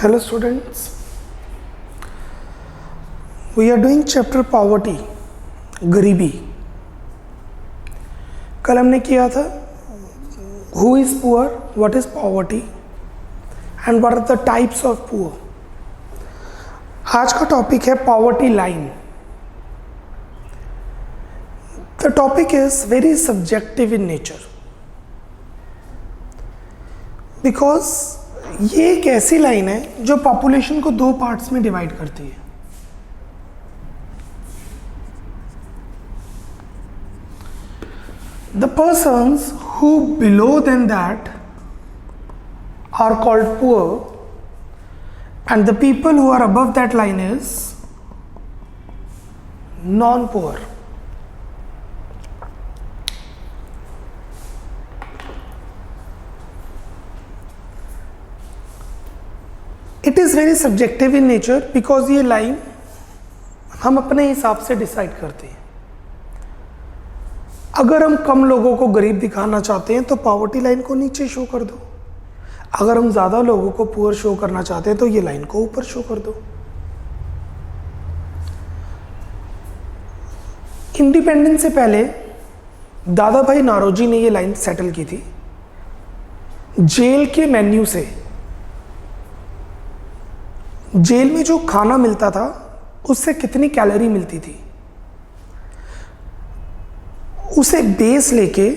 Hello students, we are doing chapter poverty, गरीबी। कल हमने किया था who is poor, what is poverty and what are the types of poor। आज का टॉपिक है poverty line। The topic is very subjective in nature because ये एक ऐसी लाइन है जो पॉपुलेशन को दो पार्ट्स में डिवाइड करती है। The persons who below than that are called poor and the people who are above that line is non-poor। It is very subjective in nature because ये लाइन हम अपने हिसाब से डिसाइड करते हैं। अगर हम कम लोगों को गरीब दिखाना चाहते हैं तो पॉवर्टी लाइन को नीचे शो कर दो, अगर हम ज़्यादा लोगों को पुअर शो करना चाहते हैं तो ये लाइन को ऊपर शो कर दो। इंडिपेंडेंस से पहले दादा भाई नारोजी ने ये लाइन सेटल की थी। जेल के मेन्यू से, जेल में जो खाना मिलता था उससे कितनी कैलोरी मिलती थी, उसे बेस लेके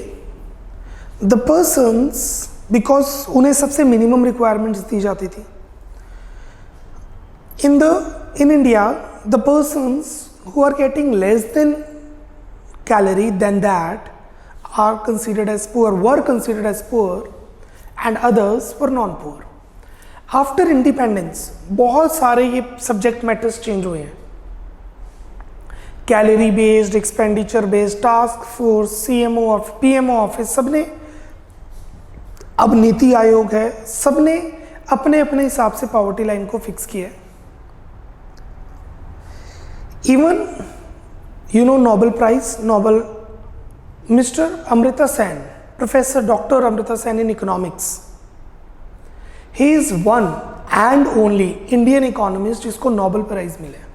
द पर्सन्स, बिकॉज उन्हें सबसे मिनिमम रिक्वायरमेंट्स दी जाती थी in India, the persons who are getting less than calorie than that are considered as poor, were considered as poor and others were non poor. After independence बहुत सारे ये subject matters change हुए हैं। Calorie based, expenditure based, task force, CMO और PMO office, सबने, अब नीति आयोग है, सबने अपने अपने हिसाब से पॉवर्टी लाइन को फिक्स किया है। Even you know Nobel prize, Nobel mister Amrita Sen, professor doctor Amrita Sen in economics, he is one and only Indian economist जिसको नोबेल प्राइज मिला है,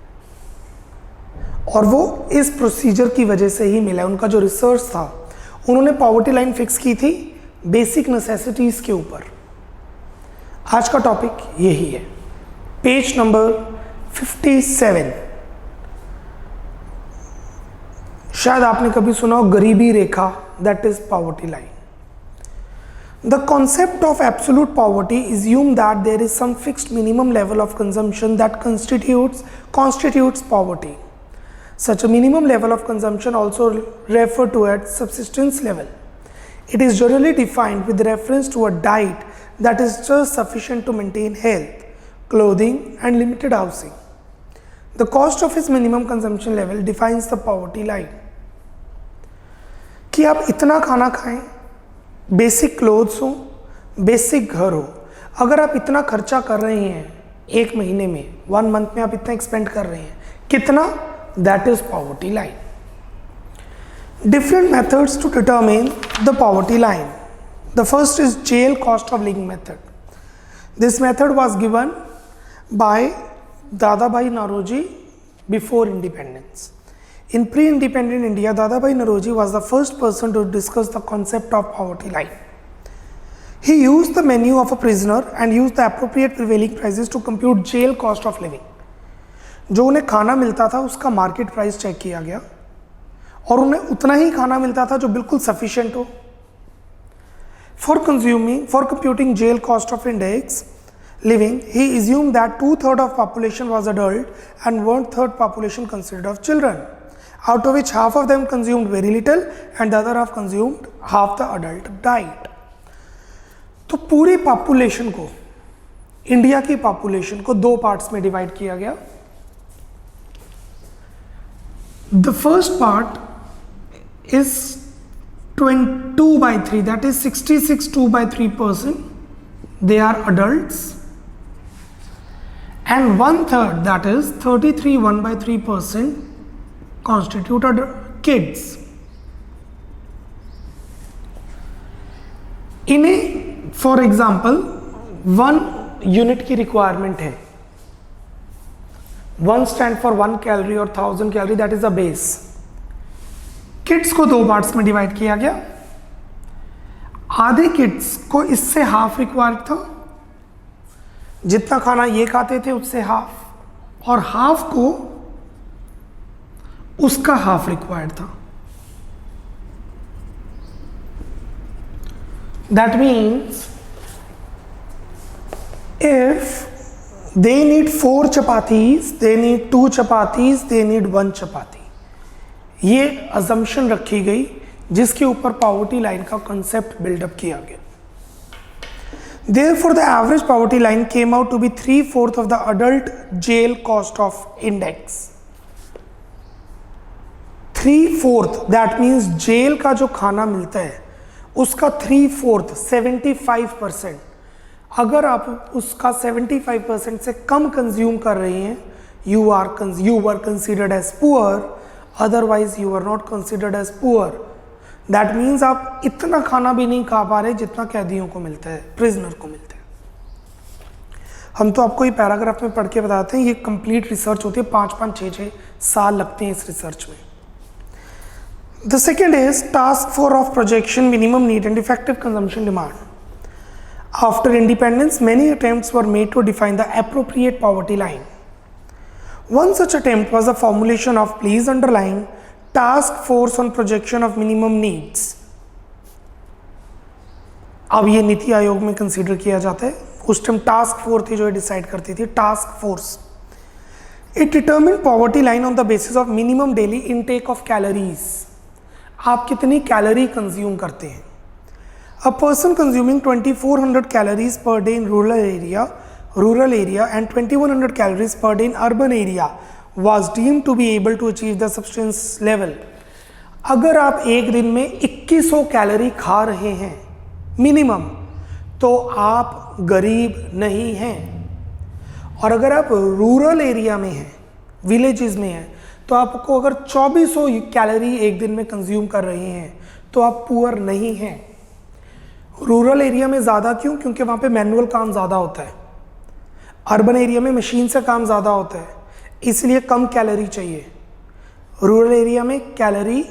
और वो इस प्रोसीजर की वजह से ही मिला है। उनका जो रिसर्च था, उन्होंने पॉवर्टी लाइन फिक्स की थी बेसिक नेसेसिटीज के ऊपर। आज का टॉपिक यही है। पेज नंबर 57, शायद आपने कभी सुना हो गरीबी रेखा, that is poverty line. The concept of absolute poverty assumes that there is some fixed minimum level of consumption that constitutes poverty. Such a minimum level of consumption also referred to as subsistence level. It is generally defined with reference to a diet that is just sufficient to maintain health, clothing and limited housing. The cost of its minimum consumption level defines the poverty line. कि आप इतना खाना खाएं, basic clothes हो, basic घर हो, अगर आप इतना खर्चा कर रहे हैं एक महीने में, 1 मंथ में आप इतना एक्सपेंड कर रहे हैं, कितना, that is poverty line. Different methods to determine the poverty line. The first is jail cost of living method. This method was given by Dadabhai Naoroji before independence. In pre-independent India, Dadabhai Naoroji was the first person to discuss the concept of poverty line. He used the menu of a prisoner and used the appropriate prevailing prices to compute jail cost of living. जो उन्हें खाना मिलता था उसका market price check किया गया और उन्हें उतना ही खाना मिलता था जो बिल्कुल सफिशिएंट हो। For computing jail cost of index living, he assumed that 2/3 of population was adult and 1/3 population consisted of children, out of which half of them consumed very little and the other half consumed half the adult diet. तो पूरी population को, India की population को दो parts में divide किया गया। The first part is 2/3, that is 66 2/3%, they are adults, and 1/3, that is 33 1/3% constituted kids. In a, for example, one unit की रिक्वायरमेंट है। 1 स्टैंड फॉर 1 कैलोरी और 1000 calorie, that is the base. Kits को 2 parts में divide किया गया। आधे kits को इससे हाफ रिक्वायर्ड था, जितना खाना ये खाते थे उससे हाफ, और हाफ को उसका हाफ रिक्वायर्ड था। That means if they need 4 chapatis, they need 2 chapatis, they need 1 chapati। ये assumption रखी गई जिसके ऊपर पॉवर्टी लाइन का कंसेप्ट बिल्डअप किया गया। Therefore, the average poverty line came out to be 3/4 of the adult jail cost of index। 3/4, that means jail का जो खाना मिलता है उसका 3/4 75%, अगर आप उसका 75% से कम कंज्यूम कर रहे हैं, you were considered as poor, otherwise you were not considered as poor। That means आप इतना खाना भी नहीं खा पा रहे जितना कैदियों को मिलता है, प्रिजनर को मिलता है। हम तो आपको ये पैराग्राफ में पढ़ के बताते हैं, ये कंप्लीट रिसर्च होती है, 5-5, 6-6 साल लगते हैं इस रिसर्च में। The second is task force of projection minimum need and effective consumption demand. After independence, many attempts were made to define the appropriate poverty line. One such attempt was the formulation of, please underline, task force on projection of minimum needs। अब ये नीति आयोग में consider किया जाता है, उस time task force थी जो decide करती थी, task force. It determined poverty line on the basis of minimum daily intake of calories। आप कितनी कैलोरी कंज्यूम करते हैं। A person consuming 2400 calories per day in rural area and 2100 calories per day in urban area was deemed to be able to achieve the subsistence level। अगर आप एक दिन में 2100 calorie खा रहे हैं मिनिमम, तो आप गरीब नहीं हैं। और अगर आप रूरल एरिया में हैं, विलेजेस में हैं, तो आपको अगर 2400 कैलोरी एक दिन में कंज्यूम कर रहे हैं तो आप पुअर नहीं हैं। रूरल एरिया में ज़्यादा क्यों? क्योंकि वहाँ पे मैनुअल काम ज़्यादा होता है। अर्बन एरिया में मशीन से काम ज़्यादा होता है, इसलिए कम कैलोरी चाहिए। रूरल एरिया में कैलोरी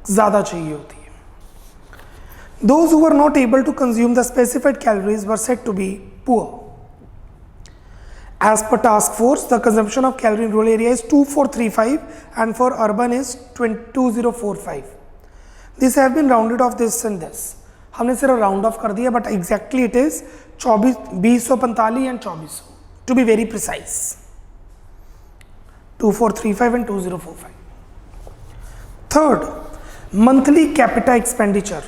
ज़्यादा चाहिए होती है। Those who were not able to consume the specified calories were said to be poor। As per task force, the consumption of calorie in rural area is 2435 and for urban is 2045। This have been rounded off this and this। हमने सिर्फ round off कर दिया, but exactly it is 2045 and 2400 to be very precise, 2435 and 2045। Third, monthly capita expenditure.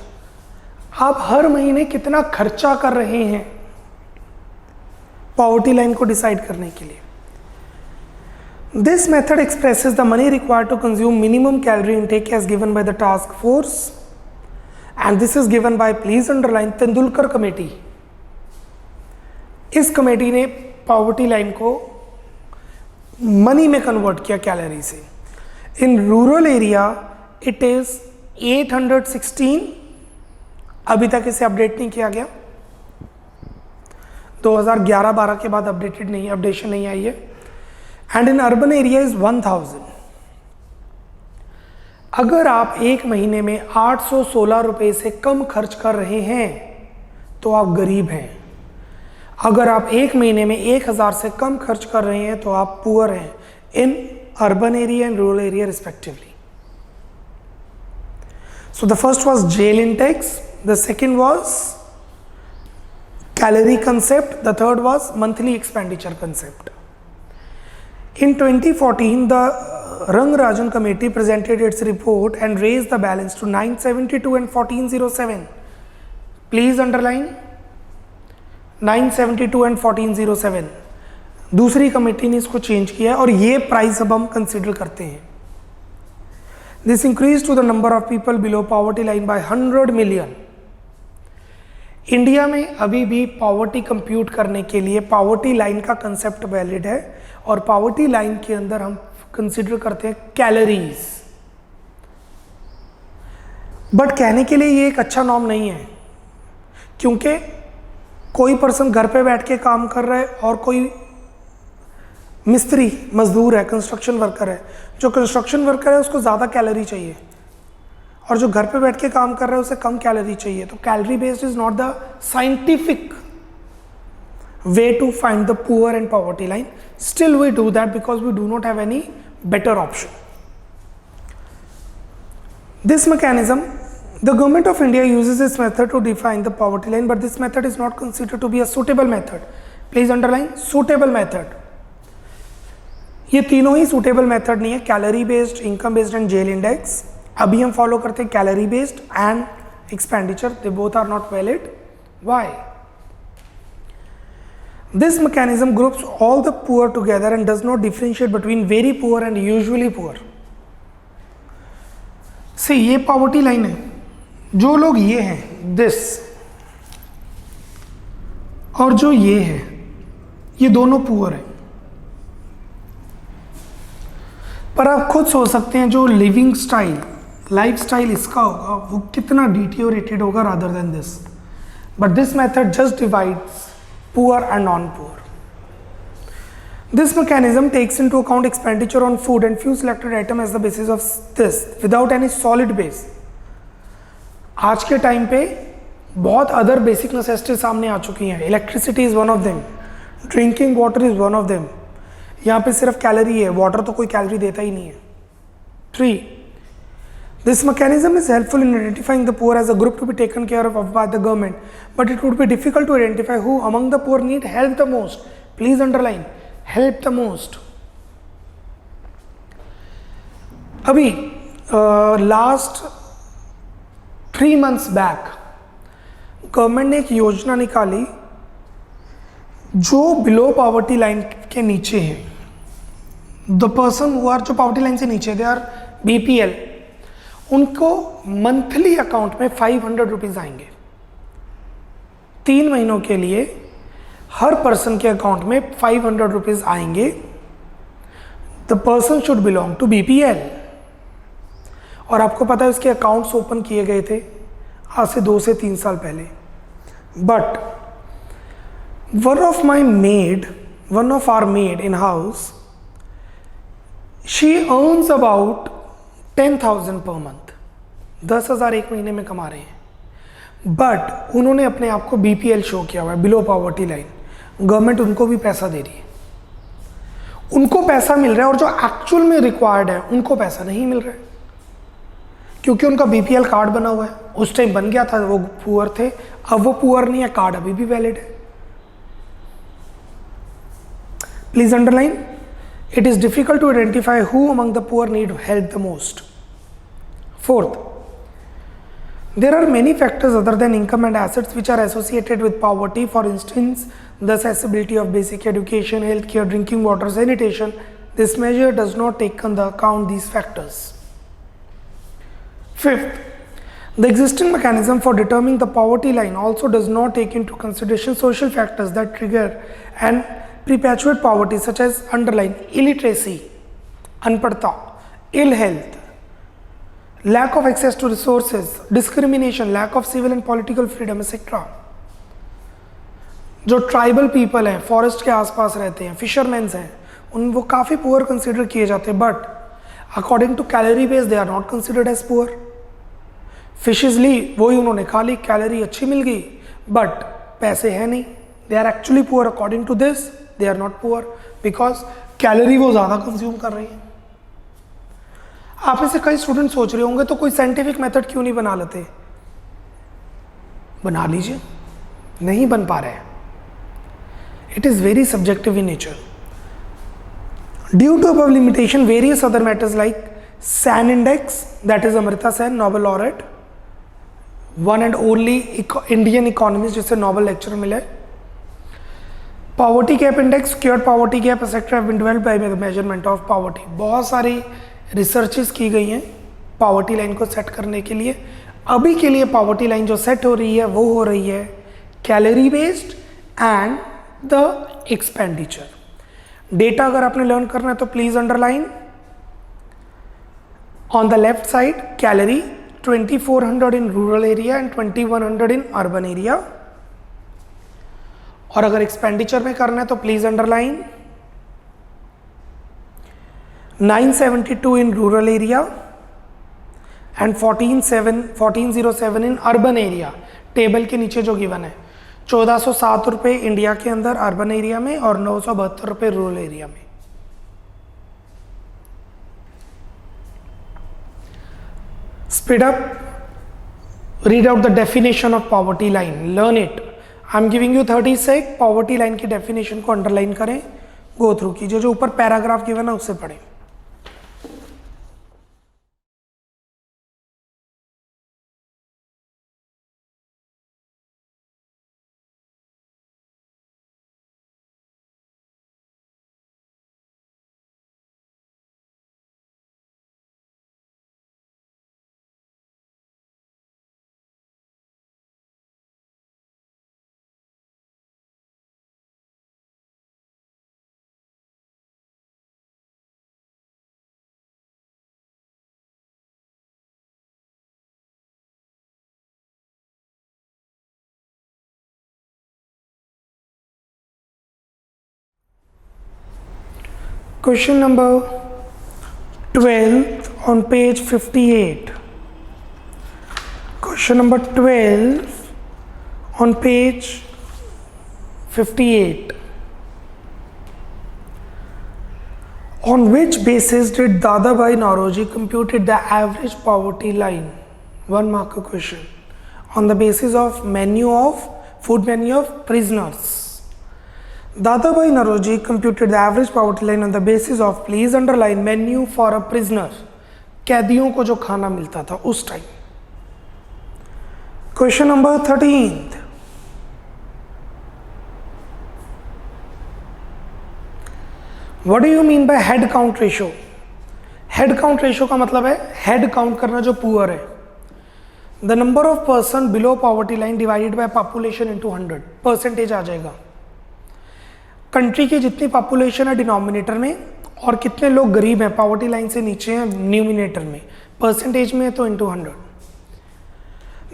आप हर महीने कितना खर्चा कर रहे हैं पॉवर्टी लाइन को डिसाइड करने के लिए। This method expresses the money required to consume minimum calorie intake as given by the task force and this is given by, please underline, Tendulkar committee. इस कमेटी ने पॉवर्टी लाइन को money में convert किया calorie से। In rural area it is 816, अभी तक इसे update नहीं किया गया, 2011-12 के बाद अपडेशन नहीं आई है। And in urban area is 1000। अगर आप एक महीने में 816 रुपये से कम खर्च कर रहे हैं तो आप गरीब हैं। अगर आप एक महीने में 1000 से कम खर्च कर रहे हैं तो आप पुअर हैं in urban area and rural area respectively. So the first was jail index, the second was calorie concept, the third was monthly expenditure concept. In 2014, the Rangarajan Committee presented its report and raised the balance to 972 and 1407। Please underline 972 and 1407। दूसरी committee ने इसको change किया है और ये price अब हम consider करते हैं। This increased to the number of people below poverty line by 100 million। India में अभी भी पॉवर्टी कंप्यूट करने के लिए पॉवर्टी लाइन का कंसेप्ट वैलिड है और पॉवर्टी लाइन के अंदर हम कंसिडर करते हैं कैलोरीज। बट कहने के लिए ये एक अच्छा नॉर्म नहीं है, क्योंकि कोई पर्सन घर पे बैठ के काम कर रहा है और कोई मिस्त्री मजदूर है, कंस्ट्रक्शन वर्कर है। जो कंस्ट्रक्शन वर्कर है उसको ज़्यादा कैलोरी चाहिए और जो घर पे बैठ के काम कर रहा है उसे कम कैलोरी चाहिए। तो calorie based is not the scientific way to find the poor and poverty line. Still we do that because we do not have any better option. This mechanism, the government of India uses this method to define the poverty line, but this method is not considered to be a suitable method. Please underline suitable method. ये तीनों ही suitable method नहीं है, calorie based, income based and jail index. अभी हम follow करते हैं calorie based and expenditure. They both are not valid. Why? This mechanism groups all the poor together and does not differentiate between very poor and usually poor. See, ये poverty line है, जो लोग ये हैं this और जो ये है ये दोनों poor हैं। पर आप खुद सोच सकते हैं जो लिविंग स्टाइल लाइफ स्टाइल इसका होगा वो कितना डिटीरियोरेटेड होगा rather than this. But this method just divides poor and non-poor. This mechanism takes into account expenditure on food and few selected items as the basis of this without any solid base. आज के time पे बहुत other basic necessity सामने आ चुकी हैं। Electricity is one of them, drinking water is one of them. यहाँ पे सिर्फ कैलोरी है, वाटर तो कोई कैलोरी देता ही नहीं है। 3. This mechanism is helpful in identifying the poor as a group to be taken care of by the government, but it would be difficult to identify who among the poor need help the most. Please underline, help the most. अभी last 3 months back government ने एक योजना निकाली जो below poverty line के नीचे है। The person who are जो पॉवर्टी लाइन से नीचे, दे आर BPL, उनको मंथली अकाउंट में 500 रुपीज आएंगे। 3 महीनों के लिए हर पर्सन के अकाउंट में 500 रुपीज आएंगे। The person should belong to BPL। और आपको पता है उसके अकाउंट्स ओपन किए गए थे आज से 2 से 3 साल पहले। But one of our maid in house, she earns about 10,000 per month, 10,000 एक महीने में कमा रहे हैं। बट उन्होंने अपने आप को BPL शो किया हुआ है, बिलो पॉवर्टी लाइन। गवर्नमेंट उनको भी पैसा दे रही है, उनको पैसा मिल रहा है और जो एक्चुअल में रिक्वायर्ड है उनको पैसा नहीं मिल रहा है क्योंकि उनका BPL कार्ड बना हुआ है। उस टाइम बन गया था, वो पुअर थे, अब वो पुअर नहीं है, कार्ड अभी भी वैलिड है। Please underline, it is difficult to identify who among the poor need help the most. 4th, there are many factors other than income and assets which are associated with poverty. For instance, the accessibility of basic education, healthcare, drinking water, sanitation. This measure does not take into account these factors. 5th, the existing mechanism for determining the poverty line also does not take into consideration social factors that trigger and perpetuate poverty such as underline illiteracy, अनपढ़ता, ill health, lack of access to resources, discrimination, lack of civil and political freedom, etc. जो tribal people हैं, forest के आसपास रहते हैं, fisherman's हैं, वो काफ़ी poor consider किए जाते हैं। But according to calorie base they are not considered as poor. Fishes ली, वही उन्होंने खा ली, कैलोरी अच्छी मिल गई, बट पैसे हैं नहीं। They are actually poor according to this, they are not poor because calorie वो ज़्यादा कंज्यूम कर रही है। आप में से कई स्टूडेंट सोच रहे होंगे तो कोई साइंटिफिक मेथड क्यों नहीं बना लेते? बना लीजिए, नहीं बन पा रहे हैं। It is very subjective in nature. Due to above limitation, various other matters like SAN index, that is Amrita Sen, Nobel laureate, one and only Indian economist जिसे नोबेल लेक्चर मिले। Poverty gap index, cure poverty gap etcetera have been developed by measurement of poverty. बहुत सारी researches की गई हैं poverty line को set करने के लिए। अभी के लिए पॉवर्टी लाइन जो सेट हो रही है वो हो रही है calorie based and the expenditure. Data अगर आपने लर्न करना है तो please underline on the left side calorie 2400 in rural area and 2100 in urban area. और अगर एक्सपेंडिचर में करना है तो please underline 972 in rural area and 1407 in urban area. Table के नीचे जो गिवन है 1407 रुपये इंडिया के अंदर अर्बन एरिया में और 972 रुपये रूरल एरिया में। Speed up, read out the definition of poverty line, learn it. I am giving you 30 sec, poverty line की डेफिनेशन को अंडरलाइन करें, गो थ्रू कीजिए, जो ऊपर पैराग्राफ गिवन है उससे पढ़ें। Question number 12 on page 58. Question number 12 on page 58. On which basis did Dadabhai Naoroji computed the average poverty line? 1 mark question. On the basis of food menu of prisoners. Dadabhai Naoroji computed the average poverty line on the basis of, please underline, menu for a prisoner, कैदियों को जो खाना मिलता था उस time. Question number 13, what do you mean by head count ratio? Head count ratio का मतलब है हेड काउंट करना जो पुअर है। The number of person below poverty line divided by population into 100, percentage आ जाएगा। कंट्री की जितनी पॉपुलेशन है डिनोमिनेटर में और कितने लोग गरीब हैं पॉवर्टी लाइन से नीचे हैं न्यूमिनेटर में, परसेंटेज में है तो into 100।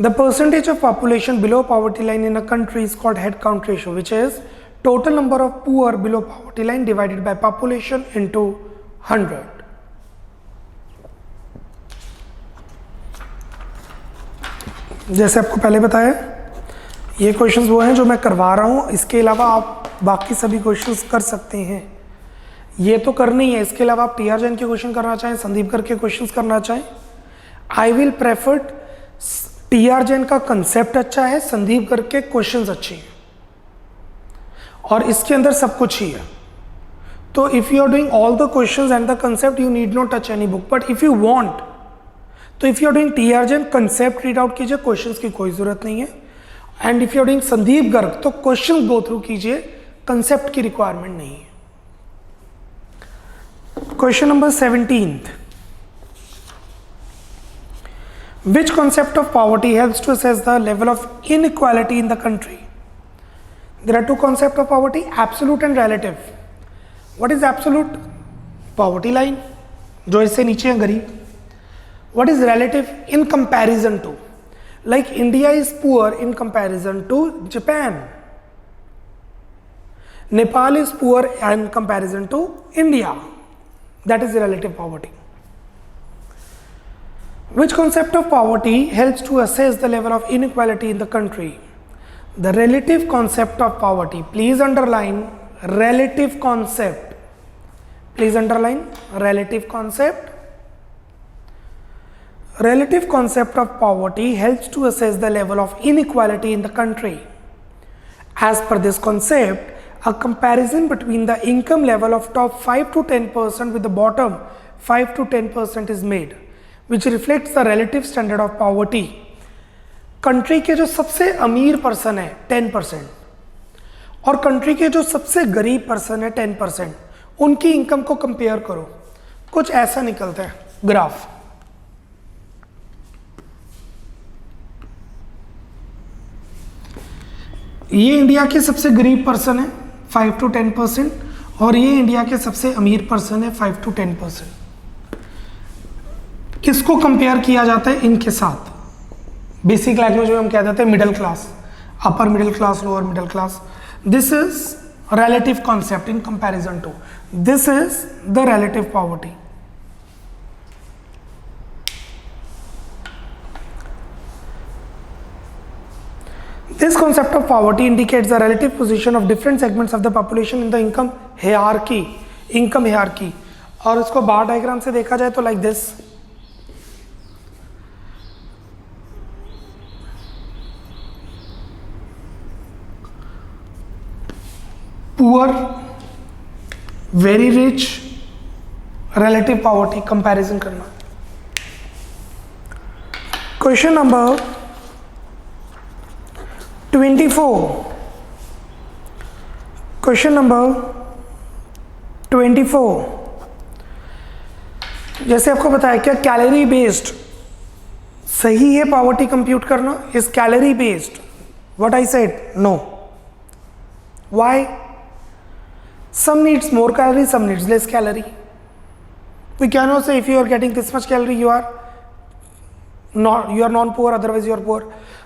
The percentage of population below poverty line in a country is called head count ratio, which is total number of poor below poverty line divided by population into 100। जैसे आपको पहले बताया, ये questions वो हैं जो मैं करवा रहा हूँ, इसके अलावा आप बाकी सभी क्वेश्चंस कर सकते हैं। ये तो करनी है, इसके अलावा आप टीआर जैन के क्वेश्चन करना चाहें, संदीप गर्ग के क्वेश्चंस करना चाहें, I will prefer TR Jain का कंसेप्ट अच्छा है, संदीप गर्ग के क्वेश्चंस अच्छे हैं और इसके अंदर सब कुछ ही है। तो if you are doing all the questions and the concept you need not touch any book, but if you want, तो if you are doing TR Jain concept read out कीजिए, क्वेश्चंस की कोई जरूरत नहीं है। And if you are doing Sandeep Garg तो question go through कीजिए, concept की रिक्वायरमेंट नहीं है। Question number 17, which concept of poverty helps to assess the level of inequality in the country? There are two concepts of poverty, absolute and relative. What is absolute? Poverty line, जो इससे नीचे है गरीब। What is relative? In comparison to, like India is poor in comparison to Japan. Nepal is poor in comparison to India. That is relative poverty. Which concept of poverty helps to assess the level of inequality in the country? The relative concept of poverty. Please underline relative concept. Please underline relative concept. Relative concept of poverty helps to assess the level of inequality in the country. As per this concept, a comparison between the income level of top 5 to 10% with the bottom 5 to 10% is made, which reflects the relative standard of poverty. Country के जो सबसे अमीर person है 10% और country के जो सबसे गरीब पर्सन है 10%, उनकी इनकम को कंपेयर करो, कुछ ऐसा निकलता है ग्राफ। ये इंडिया के सबसे गरीब पर्सन है 5 to 10% और ये इंडिया के सबसे अमीर पर्सन है 5 to 10%। किसको कंपेयर किया जाता है? इनके साथ। बेसिक लैंग्वेज में हम क्या देते हैं middle class, upper middle class, lower middle class. This is a relative concept in comparison to. This is the relative poverty. This concept of poverty indicates the relative position of different segments of the population in the income hierarchy. Income hierarchy. और इसको बार diagram से देखा जाए तो like this. Poor, very rich, relative poverty comparison करना. Question number 24. Question number 24. जैसे आपको बताया क्या कैलोरी बेस्ड सही है पॉवर्टी कंप्यूट करना? Is calorie based what I said? No. Why? Some needs more calorie, some needs less calorie. We cannot say if you are getting this much calorie, you are non-poor, otherwise you are poor.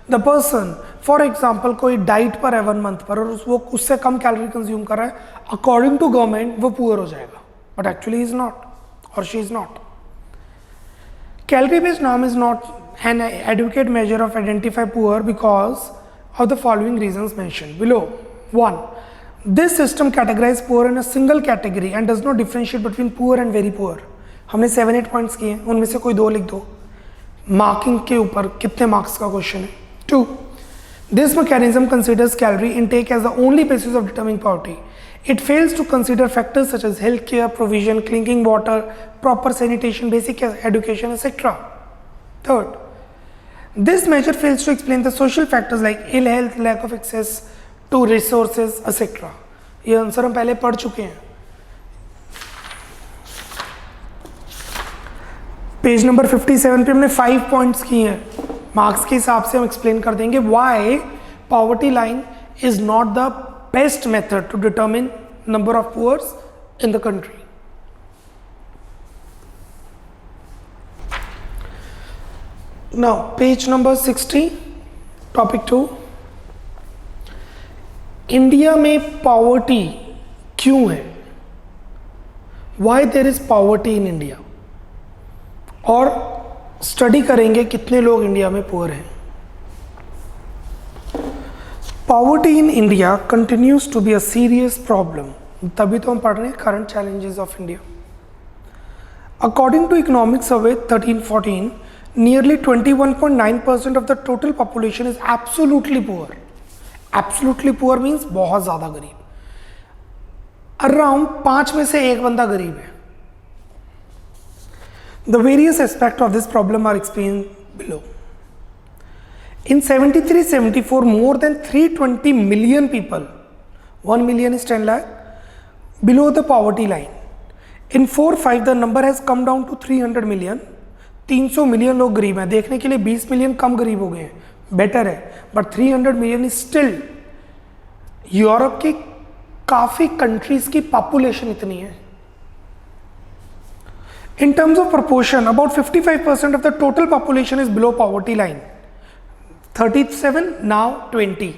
The person, for example, कोई diet पर है 1 month पर और वो उससे कम calorie consume कर रहा है, अकॉर्डिंग टू गवर्नमेंट वो पुअर हो जाएगा, बट एक्चुअली इज नॉट और she is not. Calorie based norm is not an adequate measure of identify poor because of the following reasons mentioned below. 1. This system categorizes poor in a single category and does not differentiate between poor and very poor. हमने 7-8 points किए हैं, उनमें से कोई 2 लिख दो. Marking के ऊपर कितने मार्क्स का क्वेश्चन है? 2. This mechanism considers calorie intake as the only basis of determining poverty. It fails to consider factors such as healthcare, provision, clean water, proper sanitation, basic education, etc. 3rd, this measure fails to explain the social factors like ill health, lack of access to resources, etc. ये answer हम पहले पढ़ चुके हैं. Page number 57 पे हमने 5 points किए हैं. मार्क्स के हिसाब से हम एक्सप्लेन कर देंगे why poverty line is not the best method to determine number of poor in the country. Now page number 60, topic 2. India में पॉवर्टी क्यों है? Why there is poverty in India, और स्टडी करेंगे कितने लोग इंडिया में पुअर हैं. Poverty in India continues to be a serious problem. तभी तो हम पढ़ रहे हैं current challenges of India. According to economic survey 13-14, nearly 21.9% of the total population is absolutely poor. Absolutely poor means बहुत ज़्यादा गरीब. Around 5 में से 1 बंदा गरीब है. The various aspects of this problem are explained below. In 73-74, more than 320 million people, 1 million is 10 lakh, below the poverty line. In 4-5, the number has come down to 300 million. 300 million लोग गरीब हैं. देखने के लिए 20 मिलियन कम गरीब हो गए हैं, बेटर है, but 300 million is still. Europe की काफी कंट्रीज की पॉपुलेशन इतनी है. In terms of proportion, about 55% of the total population is below poverty line. 37, now 20.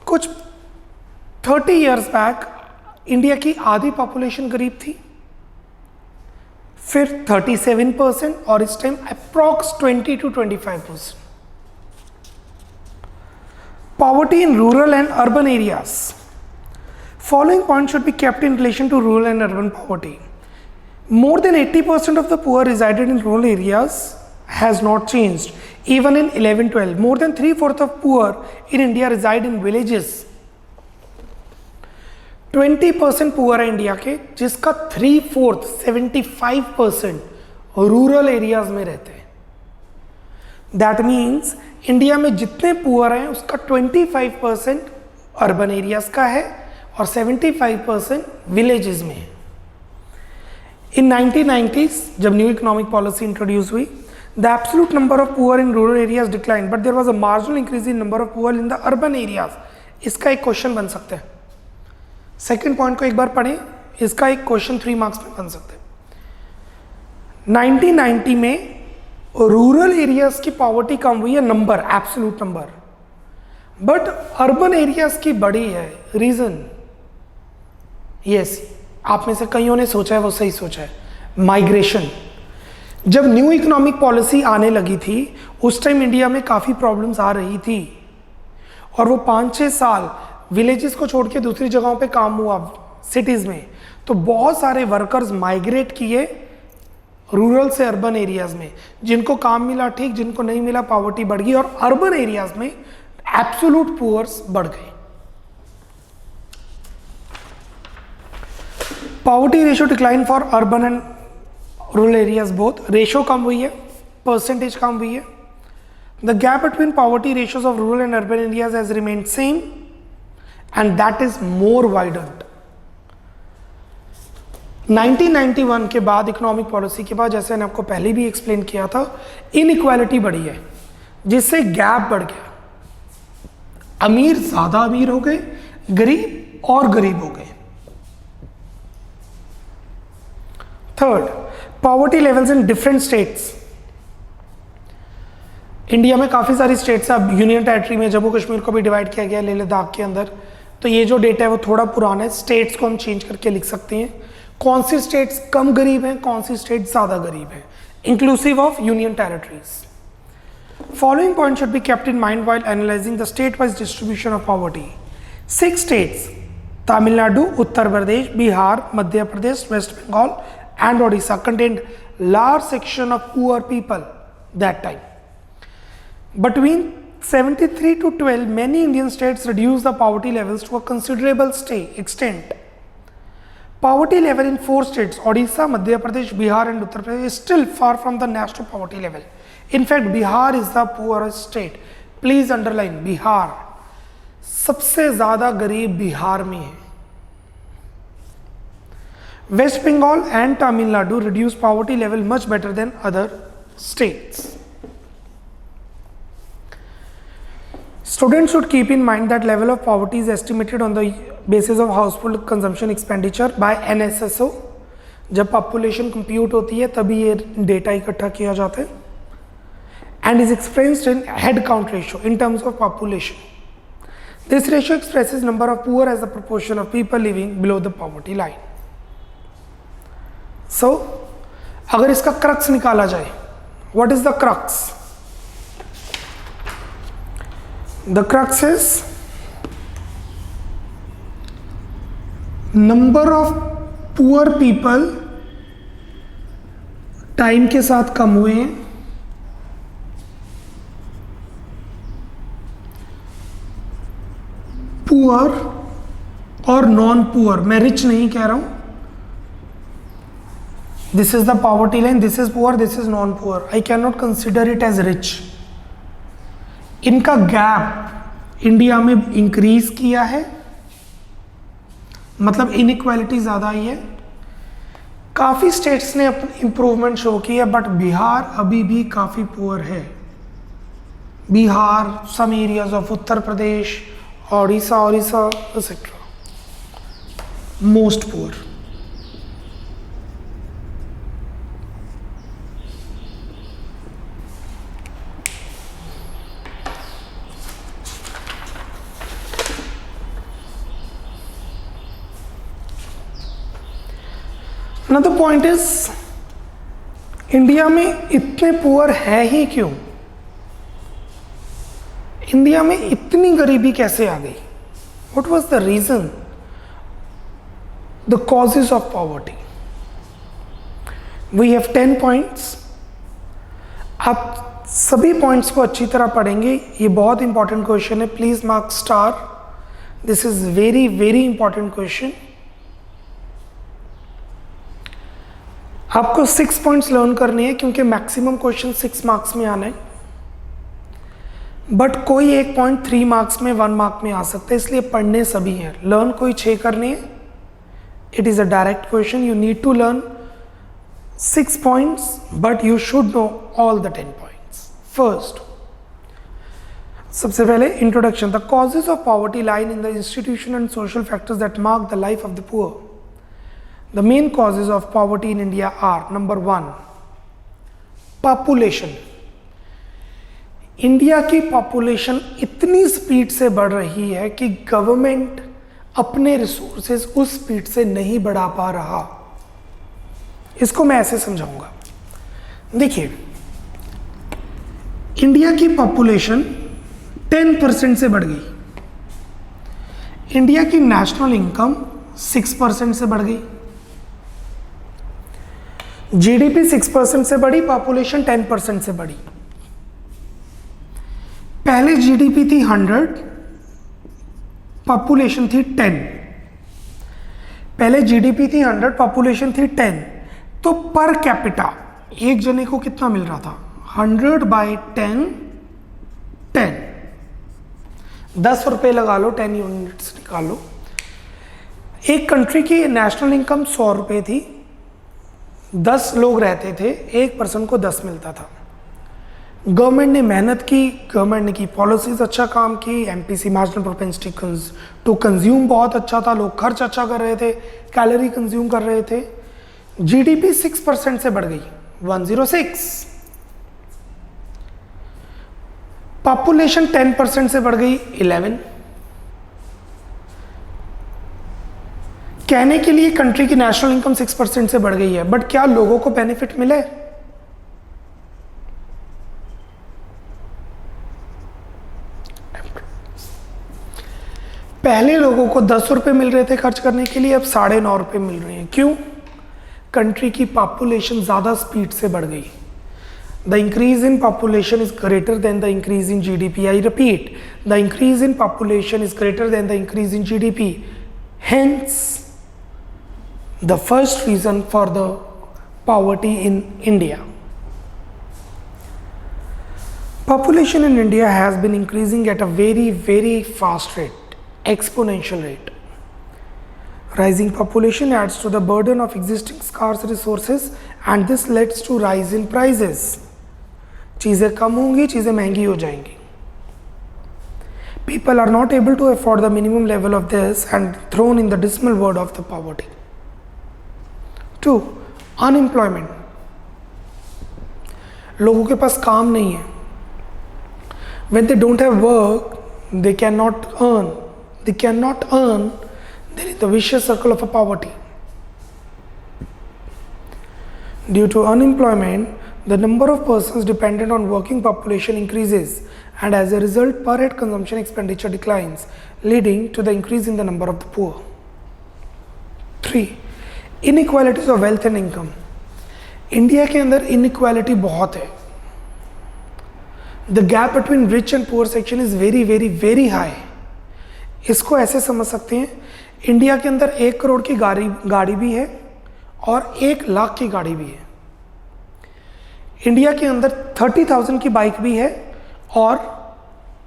कुछ 30 इयर्स बैक इंडिया की आधी पॉपुलेशन गरीब थी, फिर 37% और इस time approx 20 to 25%. Poverty in rural and urban areas. Following points should be kept in relation to rural and urban poverty. More than 80% of the poor resided in rural areas has not changed. Even in 11-12, more than 3/4 of poor in India reside in villages. 20% poor है India के, जिसका 3/4 75% rural areas में रहते हैं. That means India में जितने poor हैं उसका 25% अर्बन एरियाज का है और 75% विलेजेस में है. इन 1990s जब न्यू इकोनॉमिक पॉलिसी इंट्रोड्यूस हुई, the absolute number of poor in rural areas decline, but there was a marginal increase in number of poor in the urban areas. इसका एक question बन सकता है. Second point को एक बार पढ़ें, इसका एक क्वेश्चन 3 मार्क्स में बन सकते हैं. 1990 में रूरल एरियाज की पॉवर्टी कम हुई है, number absolute number, but urban areas की बड़ी है। रीजन, यस, आप में से कईयों ने सोचा है, वो सही सोचा है, माइग्रेशन। जब न्यू इकोनॉमिक पॉलिसी आने लगी थी उस टाइम इंडिया में काफ़ी प्रॉब्लम्स आ रही थी, और वो 5-6 साल विलेजेस को छोड़ के दूसरी जगहों पे काम हुआ सिटीज़ में, तो बहुत सारे वर्कर्स माइग्रेट किए रूरल से अर्बन एरियाज में। जिनको काम मिला ठीक, जिनको नहीं मिला पॉवर्टी बढ़ गई, और अर्बन एरियाज में एब्सोल्यूट पुअर्स बढ़ गए। Poverty ratio decline for urban and rural areas both. Ratio कम हुई है, परसेंटेज कम हुई है। The gap between poverty ratios of rural and urban areas has remained same and that is more widened. 1991 के बाद, इकोनॉमिक पॉलिसी के बाद, जैसे मैंने आपको पहले भी एक्सप्लेन किया था, इनइक्वालिटी बढ़ी है, जिससे गैप बढ़ गया। अमीर ज्यादा अमीर हो गए, गरीब और गरीब हो गए। Third, poverty levels in different states. India में काफी सारी स्टेट्स हैं। अब यूनियन टेरिटरी में जम्मू कश्मीर को भी डिवाइड किया गया, लेह लद्दाख के अंदर। तो ये जो डेटा है वो थोड़ा पुराना है, स्टेट्स को हम चेंज करके लिख सकते हैं। कौन सी स्टेट्स कम गरीब हैं, कौन सी स्टेट ज्यादा गरीब है, inclusive of union territories. Following points should be kept in mind while analyzing the state-wise distribution of poverty. 6 states, Tamil Nadu, Uttar Pradesh, Bihar, Madhya Pradesh, West Bengal and Odisha, contained large section of poor people that time. Between 73 to 12, many Indian states reduced the poverty levels to a considerable extent. Poverty level in 4 states, Odisha, Madhya Pradesh, Bihar and Uttar Pradesh, is still far from the national poverty level. In fact, Bihar is the poorest state. Please underline, Bihar सबसे ज्यादा गरीब बिहार में है। West Bengal and Tamil Nadu reduce poverty level much better than other states. Students should keep in mind that level of poverty is estimated on the basis of household consumption expenditure by NSSO. जब population compute होती है तभी ये data इकट्ठा किया जाता है, and is expressed in head count ratio in terms of population. This ratio expresses number of poor as a proportion of people living below the poverty line. So, अगर इसका crux निकाला जाए, what is the crux? The crux is number of poor people time के साथ कम हुए हैं, poor और non poor. मैं रिच नहीं कह रहा हूं, this is the poverty line, this is poor, this is non poor. I can not consider it as rich. इनका गैप इंडिया में इंक्रीज किया है, मतलब इनइक्वालिटी ज्यादा आई है। काफी स्टेट्स ने अपनी इंप्रूवमेंट शो की है, बट बिहार अभी भी काफी पुअर है। Bihar, some areas of Uttar Pradesh, Odisha, etc. Most poor. Another point is, India में इतने पुअर है ही क्यों? इंडिया में इतनी गरीबी कैसे आ गई? What was the reason? The causes of poverty. We have 10 points. आप सभी पॉइंट्स को अच्छी तरह पढ़ेंगे, ये बहुत इंपॉर्टेंट क्वेश्चन है। Please mark star, this is very very important question. आपको 6 पॉइंट्स लर्न करने हैं, क्योंकि मैक्सिमम क्वेश्चन 6 मार्क्स में आना है, बट कोई एक पॉइंट 3 मार्क्स में, 1 मार्क में आ सकता है, इसलिए पढ़ने सभी हैं। लर्न कोई 6 करने हैं, it is a direct question, you need to learn 6 points, but you should know all the 10 points. First, सबसे पहले introduction. The causes of poverty lie in the institutional and social factors that mark the life of the poor. The main causes of poverty in India are: number 1, population. India की population इतनी speed से बढ़ रही है कि government अपने resources उस speed से नहीं बढ़ा पा रहा। इसको मैं ऐसे समझाऊंगा। देखिए, इंडिया की पॉपुलेशन 10% से बढ़ गई, इंडिया की नेशनल इनकम 6% से बढ़ गई, जीडीपी 6% से बढ़ी, पॉपुलेशन 10% से बढ़ी। पहले जीडीपी थी 100, पॉपुलेशन थी 10। पहले जीडीपी थी 100, पॉपुलेशन थी 10, तो पर कैपिटा एक जने को कितना मिल रहा था? 100/10, 10। 10 रुपए लगा लो, 10 यूनिट्स निकालो। एक कंट्री की नेशनल इनकम 100 रुपए थी, 10 लोग रहते थे, एक पर्सन को 10 मिलता था। गवर्नमेंट ने मेहनत की, गवर्नमेंट ने की पॉलिसीज अच्छा काम की, MPC marginal propensity to consume बहुत अच्छा था, लोग खर्च अच्छा कर रहे थे, कैलोरी कंज्यूम कर रहे थे। जीडीपी 6% से बढ़ गई, 106। पॉपुलेशन 10% से बढ़ गई, 11। कहने के लिए कंट्री की नेशनल इनकम 6% से बढ़ गई है, बट क्या लोगों को बेनिफिट मिले? पहले लोगों को 10 रुपए मिल रहे थे खर्च करने के लिए, अब 9.5 रुपए मिल रहे हैं। क्यों? कंट्री की पॉपुलेशन ज्यादा स्पीड से बढ़ गई। The increase in population is greater than the increase in GDP. I repeat, the increase in population is greater than the increase in GDP. Hence the first reason for the poverty in India. Population in India has been increasing at a very fast rate, exponential rate. Rising population adds to the burden of existing scarce resources and this leads to rise in prices. चीजें कम होंगी, चीजें महंगी हो जाएंगी. People are not able to afford the minimum level of this and thrown in the dismal word of the poverty. 2. Unemployment. लोगों के पास काम नहीं है. When they don't have work, they cannot earn. They cannot earn, then it's the vicious circle of a poverty. Due to unemployment, the number of persons dependent on working population increases and as a result, per head consumption expenditure declines, leading to the increase in the number of the poor. 3. Inequalities of wealth and income. India के अंदर inequality बहुत है. The gap between rich and poor section is very high. इसको ऐसे समझ सकते हैं, India के अंदर 1 करोड़ की गाड़ी भी है और 1 लाख की गाड़ी भी है. इंडिया के अंदर 30,000 की बाइक भी है और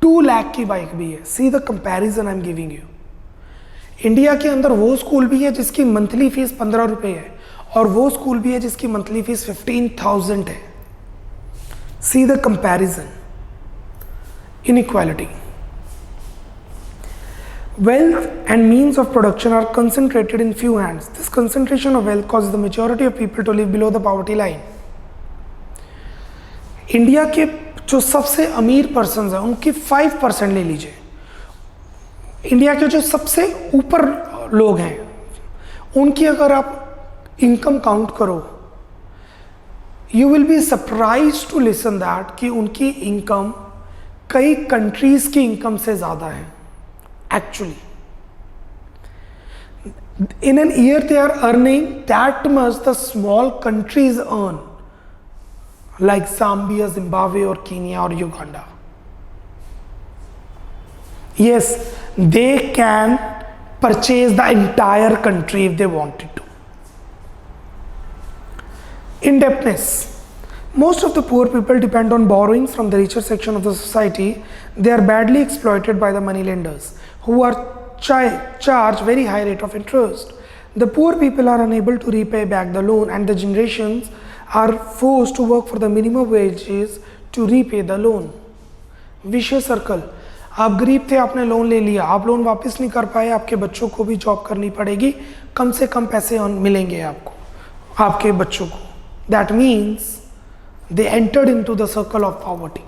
2 लाख की बाइक भी है. See the comparison I am giving you. India के अंदर वो स्कूल भी है जिसकी मंथली फीस 15 रुपए है और वो स्कूल भी है जिसकी मंथली फीस 15,000 है. See the comparison. Inequality. Wealth and means of production are concentrated in few hands. This concentration of wealth causes the majority of people to live below the poverty line. India के जो सबसे अमीर person हैं उनकी 5% ले लीजिए. India के जो सबसे ऊपर लोग हैं उनकी अगर आप इनकम काउंट करो, you will be surprised to listen that कि उनकी इनकम कई कंट्रीज की इनकम से ज्यादा है. Actually in an year they are earning that much the small countries earn, like Zambia, Zimbabwe और कीनिया और Uganda. Yes, they can purchase the entire country if they wanted to. Indebtedness. Most of the poor people depend on borrowings from the richer section of the society. They are badly exploited by the money lenders who are charged very high rate of interest. The poor people are unable to repay back the loan and the generations are forced to work for the minimum wages to repay the loan. Vicious circle. आप गरीब थे, आपने loan ले लिया, आप loan वापस नहीं कर पाए, आपके बच्चों को भी जॉब करनी पड़ेगी, कम से कम पैसे मिलेंगे आपको, आपके बच्चों को. That means they entered into the circle of poverty.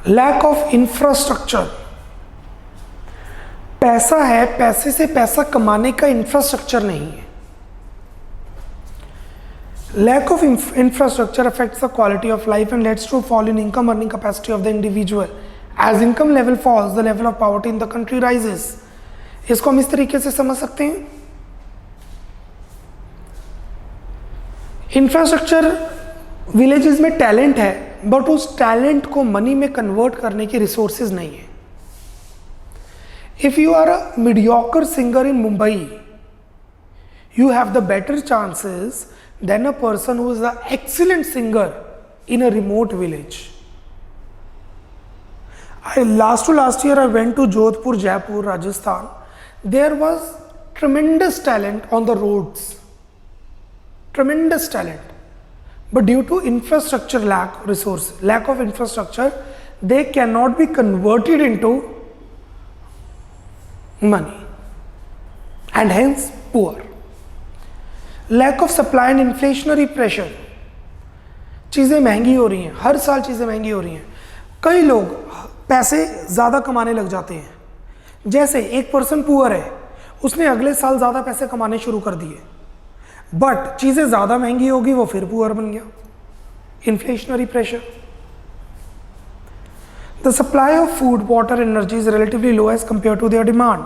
Lack of infrastructure, पैसा है, पैसे से पैसा कमाने का इंफ्रास्ट्रक्चर नहीं है. Lack of infrastructure affects the quality of life and leads to fall in income earning capacity of the individual. As income level falls, the level of poverty in the country rises. इसको हम इस तरीके से समझ सकते हैं. Infrastructure villages में talent है, बट उस टैलेंट को मनी में कन्वर्ट करने के रिसोर्सेज नहीं है. If you are a mediocre singer in Mumbai, you have the better chances than a person who is an excellent singer in a remote village. Last year I went to Jodhpur, Jaipur, Rajasthan. There was tremendous talent on the roads, tremendous talent, but due to infrastructure lack of infrastructure, they cannot be converted into money and hence poor. Lack of supply and inflationary pressure, चीज़ें महंगी हो रही हैं, हर साल चीज़ें महंगी हो रही हैं. कई लोग पैसे ज़्यादा कमाने लग जाते हैं. जैसे एक पर्सन पुअर है, उसने अगले साल ज़्यादा पैसे कमाने शुरू कर दिए, बट चीज़ें ज़्यादा महंगी होगी, वो फिर पुअर बन गया. Inflationary pressure. The supply of food, water, energy is relatively low as compare to their demand.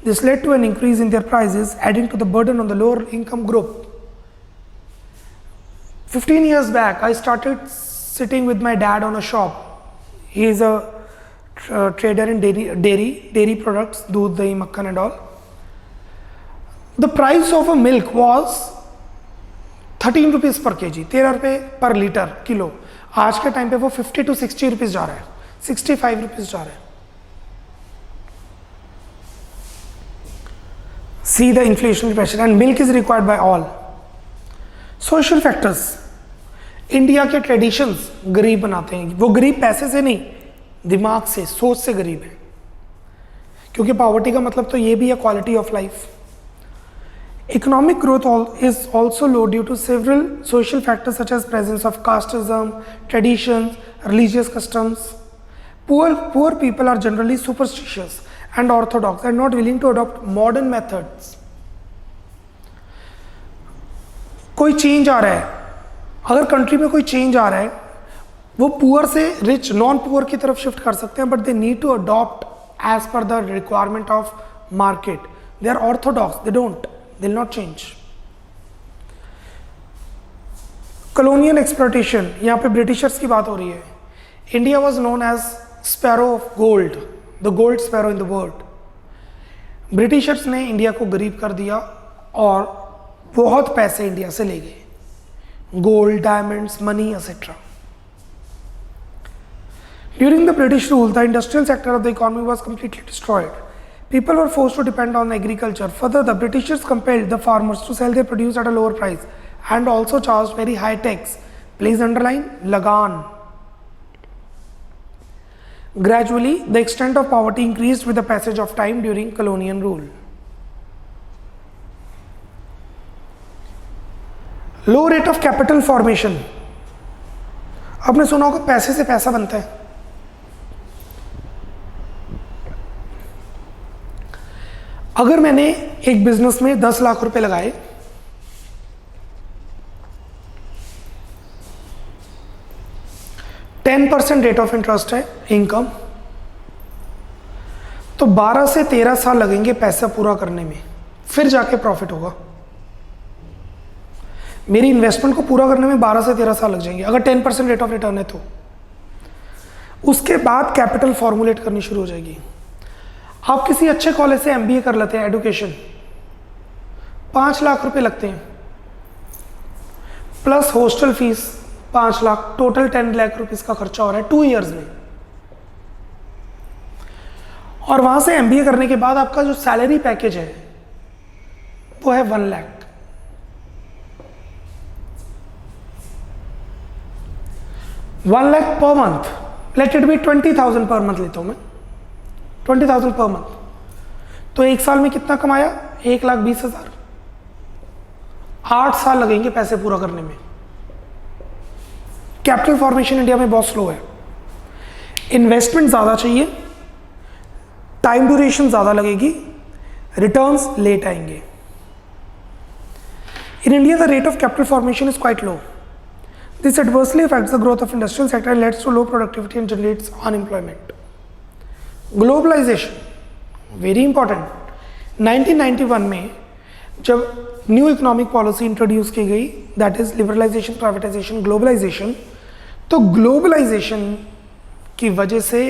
This led to an increase in their prices, adding to the burden on the lower income group. 15 years back, I started sitting with my dad on a shop. He is a trader in dairy products, doodh, dahi, makhan and all. The price of a milk was 13 rupees per kg, 13 रुपये per liter kilo. आज के time पे वो 50 to 60 rupees जा रहा है, 65 rupees जा रहा है. See the inflationary pressure, and milk is required by all. Social factors. India के ट्रेडिशंस गरीब बनाते हैं. वो गरीब पैसे से नहीं, दिमाग से, सोच से गरीब है. क्योंकि पॉवर्टी का मतलब तो ये भी है quality of life. Economic growth is also low due to several social factors such as presence of casteism, traditions, religious customs. Poor people are generally superstitious and orthodox and not willing to adopt modern methods. कोई change आ रहा है, अगर country में कोई change आ रहा है, वो poor से रिच, नॉन पुअर की तरफ शिफ्ट कर सकते हैं, but they need to adopt as per the requirement of market. They are orthodox, they will not change. Colonial exploitation, यहाँ पे ब्रिटिशर्स की बात हो रही है. India was known as sparrow of gold, the gold sparrow in the world. Britishers ने India को गरीब कर दिया और बहुत पैसे इंडिया से ले गए, gold, diamonds, money etcetera. During the British rule, the industrial sector of the economy was completely destroyed. People were forced to depend on agriculture. Further, the Britishers compelled the farmers to sell their produce at a lower price and also charged very high tax. Please underline Lagan. Gradually, the extent of poverty increased with the passage of time during colonial rule. Low rate of capital formation. आपने सुना होगा पैसे से पैसा बनता है. अगर मैंने एक बिजनेस में 10 लाख रुपए लगाए, %10 रेट ऑफ इंटरेस्ट है इनकम, तो 12 से 13 साल लगेंगे पैसा पूरा करने में, फिर जाके प्रॉफिट होगा. मेरी इन्वेस्टमेंट को पूरा करने में 12 से 13 साल लग जाएंगे अगर 10% रेट ऑफ रिटर्न है तो. उसके बाद कैपिटल फॉर्मुलेट करनी शुरू हो जाएगी. आप किसी अच्छे कॉलेज से MBA कर लेते हैं, एडुकेशन 5 लाख रुपए लगते हैं, plus hostel fees 5 lakh, total 10 lakh rupees का खर्चा हो रहा है 2 इयर्स में. और वहां से MBA करने के बाद आपका जो सैलरी पैकेज है वो है 1 lakh. Per month, let it be 20,000 per month लेता हूं मैं, 20,000 पर मंथ. तो एक साल में कितना कमाया? 1,20,000. 8 साल लगेंगे पैसे पूरा करने में. कैपिटल फॉर्मेशन इंडिया में बहुत स्लो है. इन्वेस्टमेंट ज़्यादा चाहिए, टाइम ड्यूरेशन ज़्यादा लगेगी, रिटर्न्स लेट आएंगे. In India, the rate of capital formation is quite low. This adversely affects the growth of industrial sector and leads to low productivity and generates unemployment. Globalization, very important. 1991 में जब new economic policy introduce की गई, that is liberalisation, privatisation, globalisation, तो globalisation की वजह से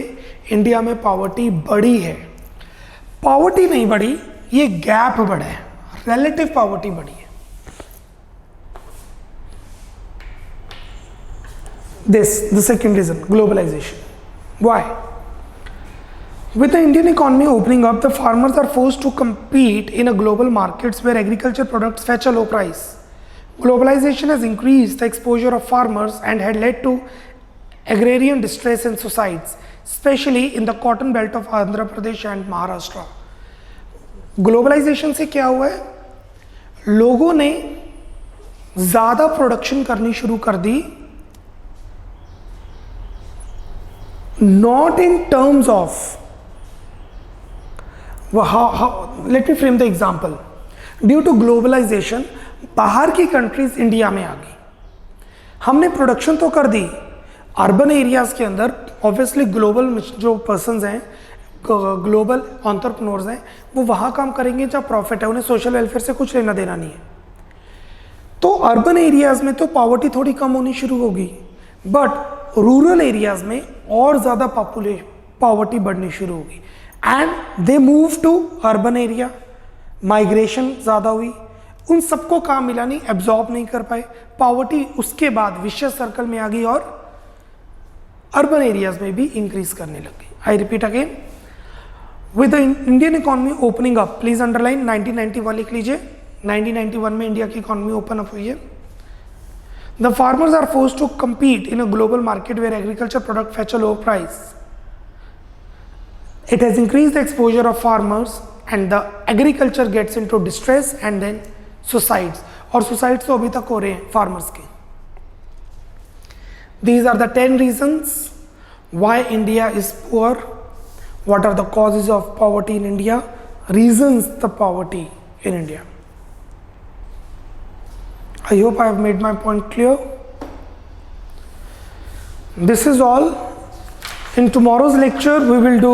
India में poverty बढ़ी है. पॉवर्टी नहीं बढ़ी, ये गैप बढ़ा है, रिलेटिव पॉवर्टी बढ़ी है. This, the second reason, globalization. Why? With the Indian economy opening up, the farmers are forced to compete in a global markets where agriculture products fetch a low price. Globalization has increased the exposure of farmers and had led to agrarian distress in societies, especially in the cotton belt of Andhra Pradesh and Maharashtra. Globalization से क्या हुआ है? लोगों ने ज़्यादा production करनी शुरू कर दी, not in terms of let me frame the example. Due to globalization, बाहर की कंट्रीज इंडिया में आ गई. हमने प्रोडक्शन तो कर दी अर्बन एरियाज के अंदर, ऑब्वियसली ग्लोबल जो पर्सन्स हैं, ग्लोबल एंटरप्रेन्योर्स हैं, वो वहाँ काम करेंगे जहाँ प्रॉफिट है, उन्हें सोशल वेलफेयर से कुछ लेना देना नहीं है. तो अर्बन एरियाज में तो पॉवर्टी थोड़ी कम होनी शुरू होगी, बट रूरल एरियाज में और ज़्यादा पॉवर्टी बढ़नी शुरू होगी. And they move to urban area, migration ज़्यादा हुई, उन सबको काम मिला नहीं, एब्जॉर्ब नहीं कर पाए, पॉवर्टी उसके बाद विशियस सर्कल में आ गई और अर्बन एरियाज में भी इंक्रीज करने लग गई. I repeat again, with the Indian economy opening up, please underline 1991 लिख लीजिए, 1991 में इंडिया की इकोनॉमी ओपन अप हुई है. The farmers are forced to compete in a global market where agriculture products fetch a low price. It has increased the exposure of farmers and the agriculture gets into distress and then suicides. और suicides तो अभी तक हो रहे हैं farmers के. These are the 10 reasons why India is poor. What are the causes of poverty in India? Reasons the poverty in India. I hope I have made my point clear. This is all. In tomorrow's lecture, we will do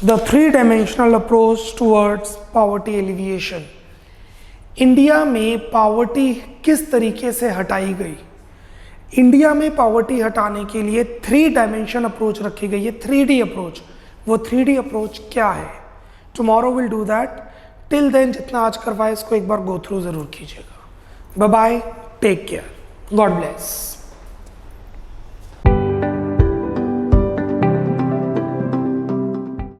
the three-dimensional approach towards poverty alleviation. India में poverty किस तरीके से हटाई गई? India में poverty हटाने के लिए 3 डायमेंशन अप्रोच रखी गई है, 3D अप्रोच. वो 3D अप्रोच क्या है? Tomorrow will do that. Till then जितना आज करवाए इसको एक बार गो थ्रू जरूर कीजिएगा. Bye bye, take care, God bless.